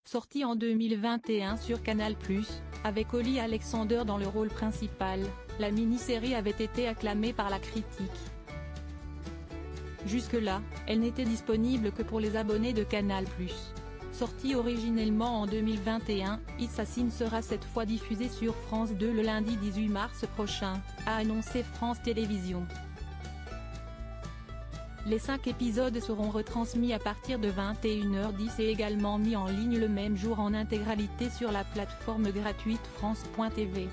Sortie en 2021 sur Canal+, avec Holly Alexander dans le rôle principal, la mini-série avait été acclamée par la critique. Jusque-là, elle n'était disponible que pour les abonnés de Canal+. Sortie originellement en 2021, Assassin sera cette fois diffusée sur France 2 le lundi 18 mars prochain, a annoncé France Télévisions. Les 5 épisodes seront retransmis à partir de 21h10 et également mis en ligne le même jour en intégralité sur la plateforme gratuite France.tv.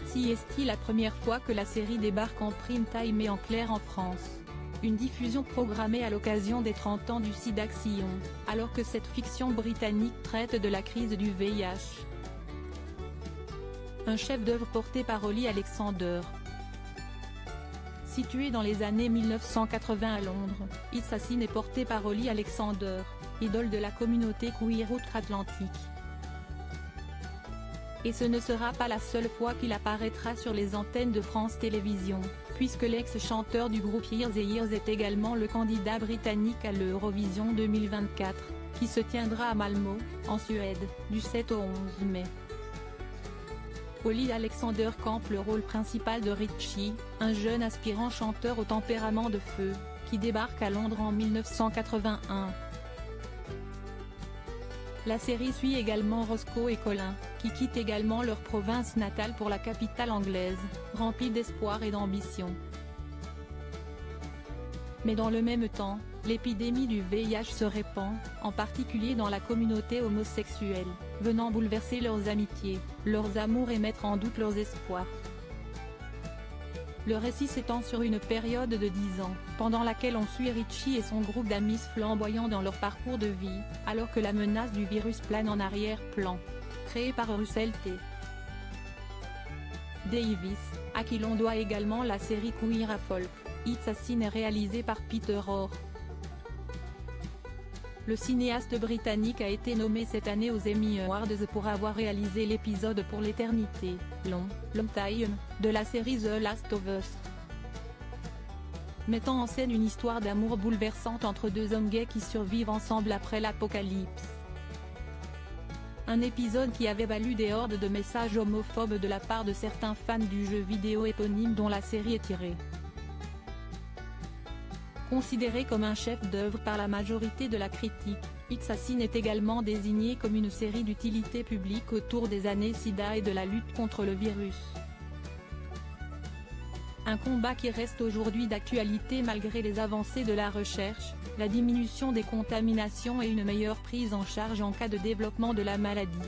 Si est-il la première fois que la série débarque en prime time et en clair en France. Une diffusion programmée à l'occasion des 30 ans du SIDA-Sion, alors que cette fiction britannique traite de la crise du VIH. Un chef-d'œuvre porté par Holly Alexander. Situé dans les années 1980 à Londres, Assassin est porté par Holly Alexander, idole de la communauté queer outre-Atlantique. Et ce ne sera pas la seule fois qu'il apparaîtra sur les antennes de France Télévisions, puisque l'ex-chanteur du groupe Years & Years est également le candidat britannique à l'Eurovision 2024, qui se tiendra à Malmö, en Suède, du 7 au 11 mai. Holly Alexander campe le rôle principal de Richie, un jeune aspirant chanteur au tempérament de feu, qui débarque à Londres en 1981. La série suit également Roscoe et Colin, qui quittent également leur province natale pour la capitale anglaise, remplis d'espoir et d'ambition. Mais dans le même temps, l'épidémie du VIH se répand, en particulier dans la communauté homosexuelle, venant bouleverser leurs amitiés, leurs amours et mettre en doute leurs espoirs. Le récit s'étend sur une période de 10 ans, pendant laquelle on suit Richie et son groupe d'amis flamboyants dans leur parcours de vie, alors que la menace du virus plane en arrière-plan. Créé par Russell T. Davies, à qui l'on doit également la série Queer as Folk, Assassin est réalisé par Peter Orr. Le cinéaste britannique a été nommé cette année aux Emmy Awards pour avoir réalisé l'épisode Pour l'éternité, Long Time, de la série The Last of Us. Mettant en scène une histoire d'amour bouleversante entre deux hommes gays qui survivent ensemble après l'apocalypse. Un épisode qui avait valu des hordes de messages homophobes de la part de certains fans du jeu vidéo éponyme dont la série est tirée. Considéré comme un chef-d'œuvre par la majorité de la critique, Assassin est également désigné comme une série d'utilité publique autour des années SIDA et de la lutte contre le virus. Un combat qui reste aujourd'hui d'actualité malgré les avancées de la recherche, la diminution des contaminations et une meilleure prise en charge en cas de développement de la maladie.